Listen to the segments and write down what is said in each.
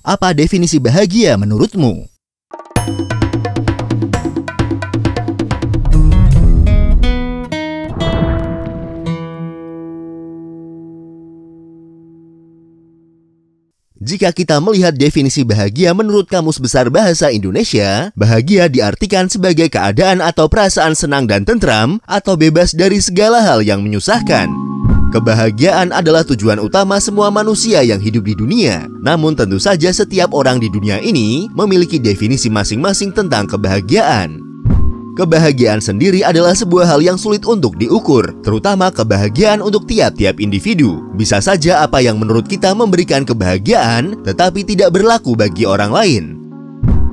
Apa definisi bahagia menurutmu? Jika kita melihat definisi bahagia menurut Kamus Besar Bahasa Indonesia, bahagia diartikan sebagai keadaan atau perasaan senang dan tentram atau bebas dari segala hal yang menyusahkan. Kebahagiaan adalah tujuan utama semua manusia yang hidup di dunia. Namun tentu saja setiap orang di dunia ini memiliki definisi masing-masing tentang kebahagiaan. Kebahagiaan sendiri adalah sebuah hal yang sulit untuk diukur, terutama kebahagiaan untuk tiap-tiap individu. Bisa saja apa yang menurut kita memberikan kebahagiaan, tetapi tidak berlaku bagi orang lain.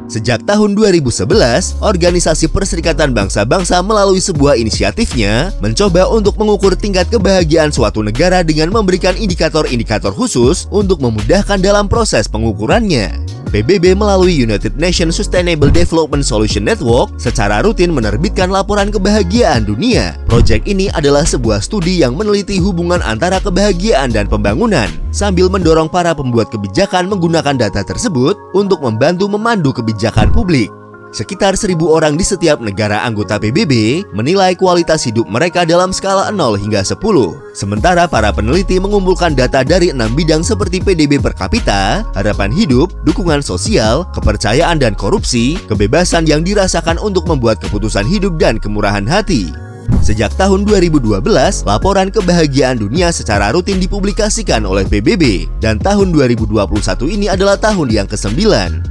Sejak tahun 2011, Organisasi Perserikatan Bangsa-Bangsa melalui sebuah inisiatifnya mencoba untuk mengukur tingkat kebahagiaan suatu negara dengan memberikan indikator-indikator khusus untuk memudahkan dalam proses pengukurannya. PBB melalui United Nations Sustainable Development Solution Network secara rutin menerbitkan laporan kebahagiaan dunia. Proyek ini adalah sebuah studi yang meneliti hubungan antara kebahagiaan dan pembangunan, sambil mendorong para pembuat kebijakan menggunakan data tersebut untuk membantu memandu kebijakan publik. Sekitar 1.000 orang di setiap negara anggota PBB menilai kualitas hidup mereka dalam skala 0 hingga 10. Sementara para peneliti mengumpulkan data dari 6 bidang seperti PDB per kapita, harapan hidup, dukungan sosial, kepercayaan dan korupsi, kebebasan yang dirasakan untuk membuat keputusan hidup dan kemurahan hati. Sejak tahun 2012, laporan kebahagiaan dunia secara rutin dipublikasikan oleh PBB, dan tahun 2021 ini adalah tahun yang ke-9.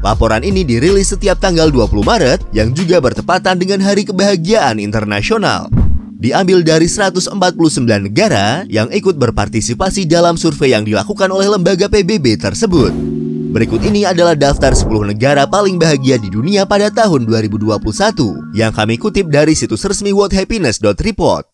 Laporan ini dirilis setiap tanggal 20 Maret, yang juga bertepatan dengan Hari Kebahagiaan Internasional. Diambil dari 149 negara yang ikut berpartisipasi dalam survei yang dilakukan oleh lembaga PBB tersebut. Berikut ini adalah daftar 10 negara paling bahagia di dunia pada tahun 2021 yang kami kutip dari situs resmi worldhappiness.report.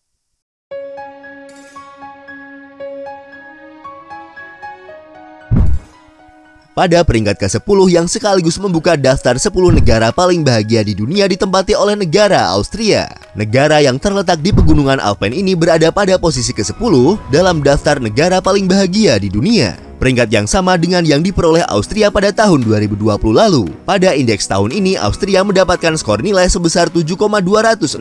Pada peringkat ke-10 yang sekaligus membuka daftar 10 negara paling bahagia di dunia ditempati oleh negara Austria. Negara yang terletak di pegunungan Alpen ini berada pada posisi ke-10 dalam daftar negara paling bahagia di dunia. Peringkat yang sama dengan yang diperoleh Austria pada tahun 2020 lalu. Pada indeks tahun ini, Austria mendapatkan skor nilai sebesar 7,268.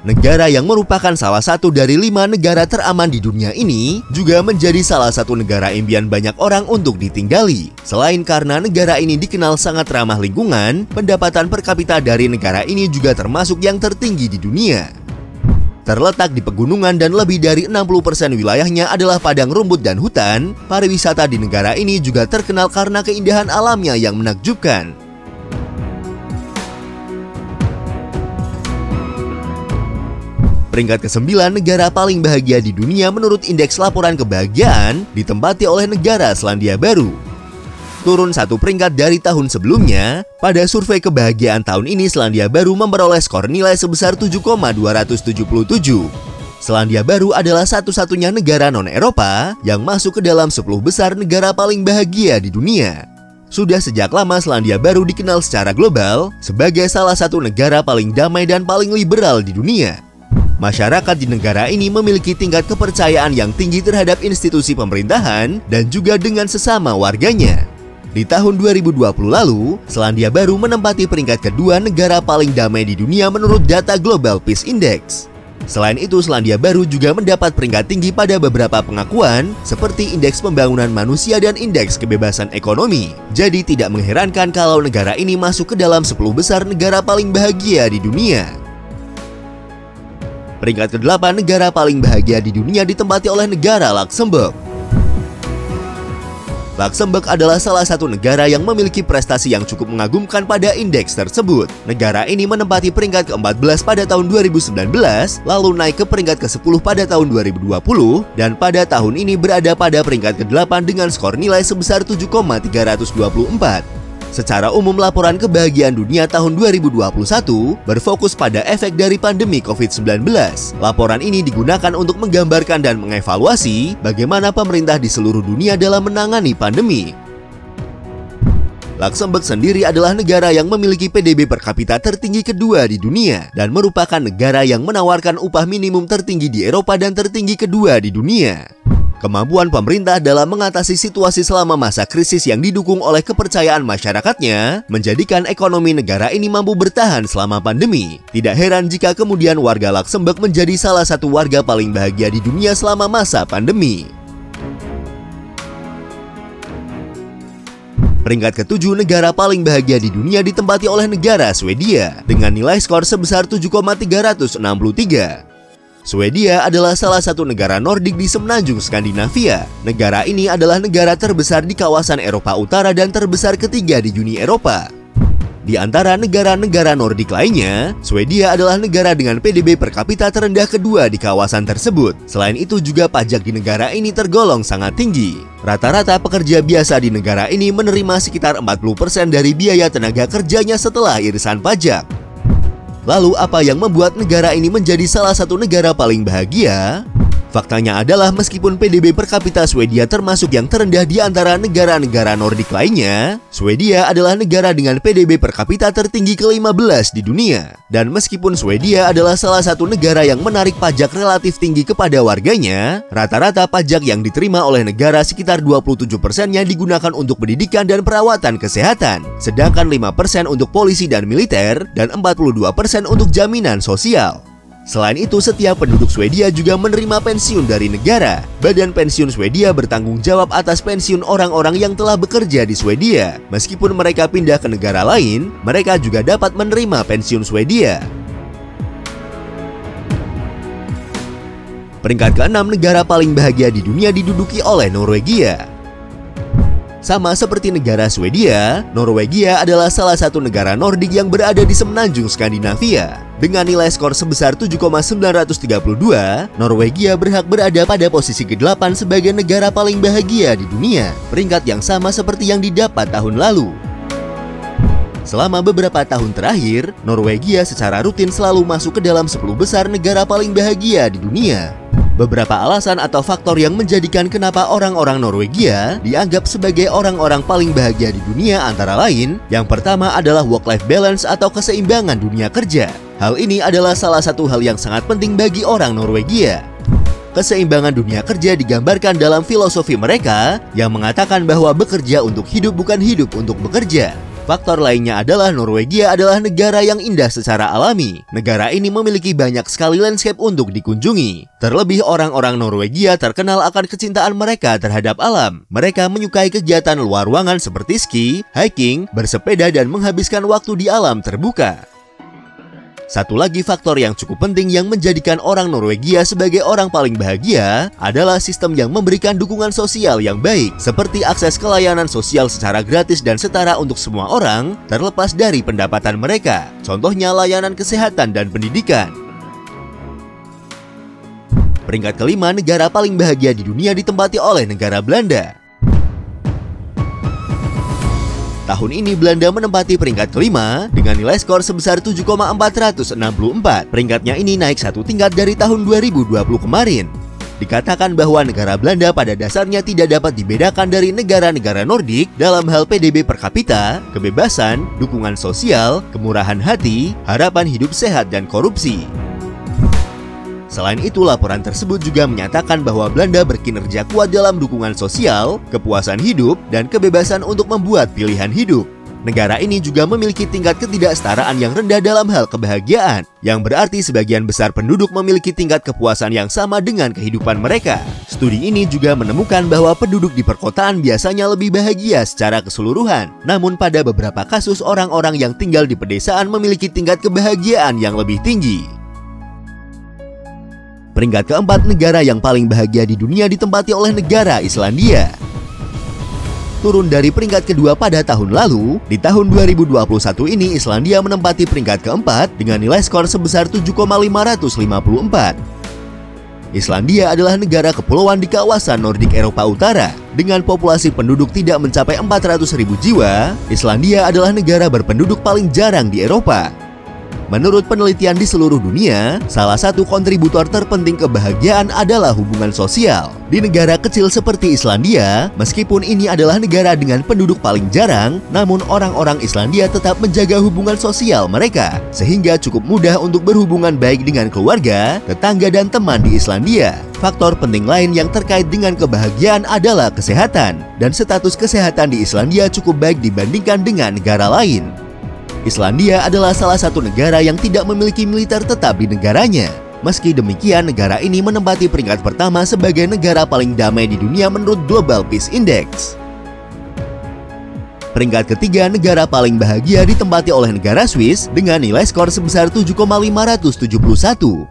Negara yang merupakan salah satu dari 5 negara teraman di dunia ini juga menjadi salah satu negara impian banyak orang untuk ditinggali. Selain karena negara ini dikenal sangat ramah lingkungan, pendapatan per kapita dari negara ini juga termasuk yang tertinggi di dunia. Terletak di pegunungan dan lebih dari 60% wilayahnya adalah padang rumput dan hutan, pariwisata di negara ini juga terkenal karena keindahan alamnya yang menakjubkan. Peringkat ke-9 negara paling bahagia di dunia menurut indeks laporan kebahagiaan ditempati oleh negara Selandia Baru. Turun 1 peringkat dari tahun sebelumnya, pada survei kebahagiaan tahun ini Selandia Baru memperoleh skor nilai sebesar 7,277. Selandia Baru adalah satu-satunya negara non-Eropa yang masuk ke dalam 10 besar negara paling bahagia di dunia. Sudah sejak lama Selandia Baru dikenal secara global sebagai salah satu negara paling damai dan paling liberal di dunia. Masyarakat di negara ini memiliki tingkat kepercayaan yang tinggi terhadap institusi pemerintahan dan juga dengan sesama warganya. Di tahun 2020 lalu, Selandia Baru menempati peringkat kedua negara paling damai di dunia menurut data Global Peace Index. Selain itu, Selandia Baru juga mendapat peringkat tinggi pada beberapa pengakuan seperti Indeks Pembangunan Manusia dan Indeks Kebebasan Ekonomi. Jadi tidak mengherankan kalau negara ini masuk ke dalam 10 besar negara paling bahagia di dunia. Peringkat ke-8 negara paling bahagia di dunia ditempati oleh negara Luxembourg. Luxembourg adalah salah satu negara yang memiliki prestasi yang cukup mengagumkan pada indeks tersebut. Negara ini menempati peringkat ke-14 pada tahun 2019, lalu naik ke peringkat ke-10 pada tahun 2020, dan pada tahun ini berada pada peringkat ke-8 dengan skor nilai sebesar 7,324. Secara umum, laporan kebahagiaan dunia tahun 2021 berfokus pada efek dari pandemi COVID-19. Laporan ini digunakan untuk menggambarkan dan mengevaluasi bagaimana pemerintah di seluruh dunia dalam menangani pandemi. Luxembourg sendiri adalah negara yang memiliki PDB per kapita tertinggi kedua di dunia dan merupakan negara yang menawarkan upah minimum tertinggi di Eropa dan tertinggi kedua di dunia. Kemampuan pemerintah dalam mengatasi situasi selama masa krisis yang didukung oleh kepercayaan masyarakatnya menjadikan ekonomi negara ini mampu bertahan selama pandemi. Tidak heran jika kemudian warga Luxembourg menjadi salah satu warga paling bahagia di dunia selama masa pandemi. Peringkat ke-7 negara paling bahagia di dunia ditempati oleh negara Swedia dengan nilai skor sebesar 7,363. Swedia adalah salah satu negara Nordik di semenanjung Skandinavia. Negara ini adalah negara terbesar di kawasan Eropa Utara dan terbesar ketiga di Uni Eropa. Di antara negara-negara Nordik lainnya, Swedia adalah negara dengan PDB per kapita terendah kedua di kawasan tersebut. Selain itu juga pajak di negara ini tergolong sangat tinggi. Rata-rata pekerja biasa di negara ini menerima sekitar 40% dari biaya tenaga kerjanya setelah irisan pajak. Lalu apa yang membuat negara ini menjadi salah satu negara paling bahagia? Faktanya adalah meskipun PDB per kapita Swedia termasuk yang terendah di antara negara-negara Nordik lainnya, Swedia adalah negara dengan PDB per kapita tertinggi ke-15 di dunia. Dan meskipun Swedia adalah salah satu negara yang menarik pajak relatif tinggi kepada warganya, rata-rata pajak yang diterima oleh negara sekitar 27%-nya digunakan untuk pendidikan dan perawatan kesehatan, sedangkan 5% untuk polisi dan militer, dan 42% untuk jaminan sosial. Selain itu, setiap penduduk Swedia juga menerima pensiun dari negara. Badan pensiun Swedia bertanggung jawab atas pensiun orang-orang yang telah bekerja di Swedia. Meskipun mereka pindah ke negara lain, mereka juga dapat menerima pensiun Swedia. Peringkat ke-6 negara paling bahagia di dunia diduduki oleh Norwegia. Sama seperti negara Swedia, Norwegia adalah salah satu negara Nordik yang berada di semenanjung Skandinavia. Dengan nilai skor sebesar 7,932, Norwegia berhak berada pada posisi ke-8 sebagai negara paling bahagia di dunia, peringkat yang sama seperti yang didapat tahun lalu. Selama beberapa tahun terakhir, Norwegia secara rutin selalu masuk ke dalam 10 besar negara paling bahagia di dunia. Beberapa alasan atau faktor yang menjadikan kenapa orang-orang Norwegia dianggap sebagai orang-orang paling bahagia di dunia antara lain, yang pertama adalah work-life balance atau keseimbangan dunia kerja. Hal ini adalah salah satu hal yang sangat penting bagi orang Norwegia. Keseimbangan dunia kerja digambarkan dalam filosofi mereka yang mengatakan bahwa bekerja untuk hidup bukan hidup untuk bekerja. Faktor lainnya adalah Norwegia adalah negara yang indah secara alami. Negara ini memiliki banyak sekali landscape untuk dikunjungi. Terlebih orang-orang Norwegia terkenal akan kecintaan mereka terhadap alam. Mereka menyukai kegiatan luar ruangan seperti ski, hiking, bersepeda, dan menghabiskan waktu di alam terbuka. Satu lagi faktor yang cukup penting yang menjadikan orang Norwegia sebagai orang paling bahagia adalah sistem yang memberikan dukungan sosial yang baik, seperti akses ke layanan sosial secara gratis dan setara untuk semua orang, terlepas dari pendapatan mereka. Contohnya layanan kesehatan dan pendidikan. Peringkat ke-5 negara paling bahagia di dunia ditempati oleh negara Belanda. Tahun ini Belanda menempati peringkat ke-5 dengan nilai skor sebesar 7,464. Peringkatnya ini naik satu tingkat dari tahun 2020 kemarin. Dikatakan bahwa negara Belanda pada dasarnya tidak dapat dibedakan dari negara-negara Nordik dalam hal PDB per kapita, kebebasan, dukungan sosial, kemurahan hati, harapan hidup sehat, dan korupsi. Selain itu, laporan tersebut juga menyatakan bahwa Belanda berkinerja kuat dalam dukungan sosial, kepuasan hidup, dan kebebasan untuk membuat pilihan hidup. Negara ini juga memiliki tingkat ketidaksetaraan yang rendah dalam hal kebahagiaan, yang berarti sebagian besar penduduk memiliki tingkat kepuasan yang sama dengan kehidupan mereka. Studi ini juga menemukan bahwa penduduk di perkotaan biasanya lebih bahagia secara keseluruhan. Namun pada beberapa kasus orang-orang yang tinggal di pedesaan memiliki tingkat kebahagiaan yang lebih tinggi. Peringkat ke-4 negara yang paling bahagia di dunia ditempati oleh negara Islandia. Turun dari peringkat kedua pada tahun lalu, di tahun 2021 ini Islandia menempati peringkat ke-4 dengan nilai skor sebesar 7,554. Islandia adalah negara kepulauan di kawasan Nordik Eropa Utara. Dengan populasi penduduk tidak mencapai 400.000 jiwa, Islandia adalah negara berpenduduk paling jarang di Eropa. Menurut penelitian di seluruh dunia, salah satu kontributor terpenting kebahagiaan adalah hubungan sosial. Di negara kecil seperti Islandia, meskipun ini adalah negara dengan penduduk paling jarang, namun orang-orang Islandia tetap menjaga hubungan sosial mereka, sehingga cukup mudah untuk berhubungan baik dengan keluarga, tetangga, dan teman di Islandia. Faktor penting lain yang terkait dengan kebahagiaan adalah kesehatan, dan status kesehatan di Islandia cukup baik dibandingkan dengan negara lain. Islandia adalah salah satu negara yang tidak memiliki militer tetap di negaranya. Meski demikian, negara ini menempati peringkat pertama sebagai negara paling damai di dunia menurut Global Peace Index. Peringkat ketiga negara paling bahagia ditempati oleh negara Swiss dengan nilai skor sebesar 7,571.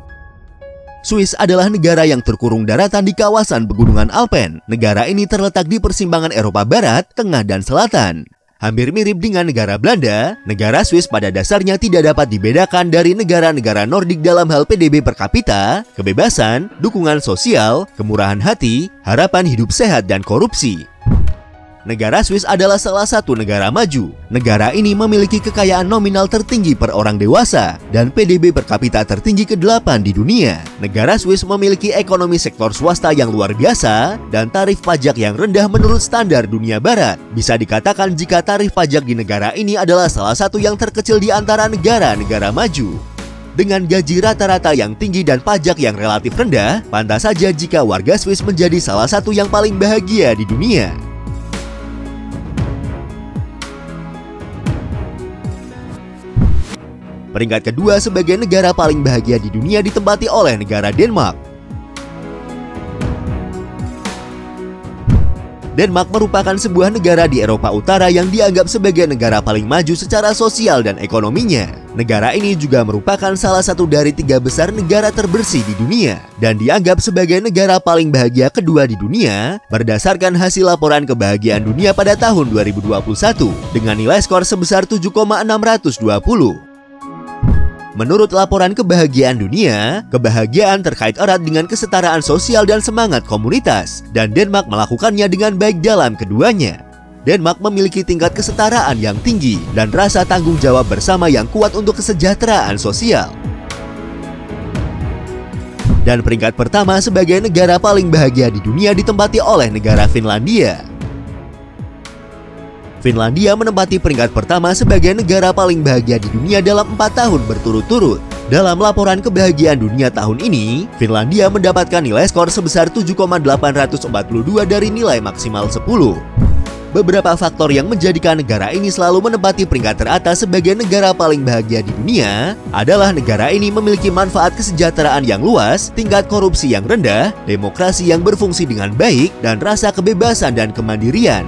Swiss adalah negara yang terkurung daratan di kawasan pegunungan Alpen. Negara ini terletak di persimpangan Eropa Barat, Tengah, dan Selatan. Hampir mirip dengan negara Belanda, negara Swiss pada dasarnya tidak dapat dibedakan dari negara-negara Nordik dalam hal PDB per kapita, kebebasan, dukungan sosial, kemurahan hati, harapan hidup sehat, dan korupsi. Negara Swiss adalah salah satu negara maju. Negara ini memiliki kekayaan nominal tertinggi per orang dewasa dan PDB per kapita tertinggi ke-8 di dunia. Negara Swiss memiliki ekonomi sektor swasta yang luar biasa dan tarif pajak yang rendah menurut standar dunia barat. Bisa dikatakan jika tarif pajak di negara ini adalah salah satu yang terkecil di antara negara-negara maju. Dengan gaji rata-rata yang tinggi dan pajak yang relatif rendah, pantas saja jika warga Swiss menjadi salah satu yang paling bahagia di dunia. Peringkat kedua sebagai negara paling bahagia di dunia ditempati oleh negara Denmark. Denmark merupakan sebuah negara di Eropa Utara yang dianggap sebagai negara paling maju secara sosial dan ekonominya. Negara ini juga merupakan salah satu dari 3 besar negara terbersih di dunia dan dianggap sebagai negara paling bahagia kedua di dunia berdasarkan hasil laporan kebahagiaan dunia pada tahun 2021 dengan nilai skor sebesar 7,620. Menurut laporan kebahagiaan dunia, kebahagiaan terkait erat dengan kesetaraan sosial dan semangat komunitas, dan Denmark melakukannya dengan baik dalam keduanya. Denmark memiliki tingkat kesetaraan yang tinggi dan rasa tanggung jawab bersama yang kuat untuk kesejahteraan sosial. Dan peringkat pertama sebagai negara paling bahagia di dunia ditempati oleh negara Finlandia. Finlandia menempati peringkat pertama sebagai negara paling bahagia di dunia dalam 4 tahun berturut-turut. Dalam laporan kebahagiaan dunia tahun ini, Finlandia mendapatkan nilai skor sebesar 7,842 dari nilai maksimal 10. Beberapa faktor yang menjadikan negara ini selalu menempati peringkat teratas sebagai negara paling bahagia di dunia adalah negara ini memiliki manfaat kesejahteraan yang luas, tingkat korupsi yang rendah, demokrasi yang berfungsi dengan baik, dan rasa kebebasan dan kemandirian.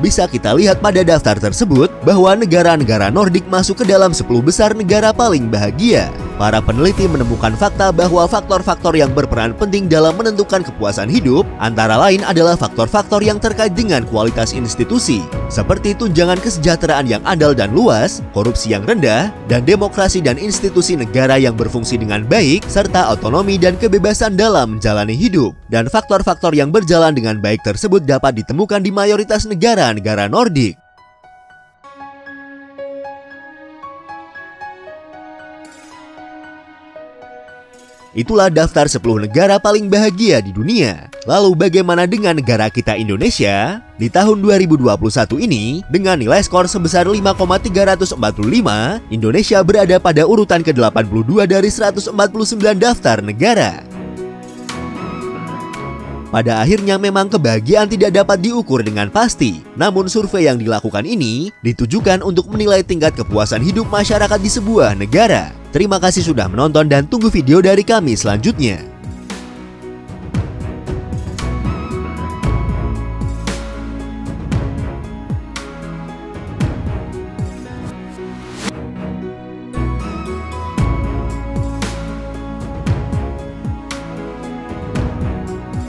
Bisa kita lihat pada daftar tersebut bahwa negara-negara Nordik masuk ke dalam 10 besar negara paling bahagia. Para peneliti menemukan fakta bahwa faktor-faktor yang berperan penting dalam menentukan kepuasan hidup antara lain adalah faktor-faktor yang terkait dengan kualitas institusi, seperti tunjangan kesejahteraan yang andal dan luas, korupsi yang rendah, dan demokrasi dan institusi negara yang berfungsi dengan baik, serta otonomi dan kebebasan dalam menjalani hidup. Dan faktor-faktor yang berjalan dengan baik tersebut dapat ditemukan di mayoritas negara-negara Nordik. Itulah daftar 10 negara paling bahagia di dunia. Lalu bagaimana dengan negara kita Indonesia? Di tahun 2021 ini, dengan nilai skor sebesar 5,345, Indonesia berada pada urutan ke-82 dari 149 daftar negara. Pada akhirnya memang kebahagiaan tidak dapat diukur dengan pasti. Namun survei yang dilakukan ini ditujukan untuk menilai tingkat kepuasan hidup masyarakat di sebuah negara. Terima kasih sudah menonton dan tunggu video dari kami selanjutnya.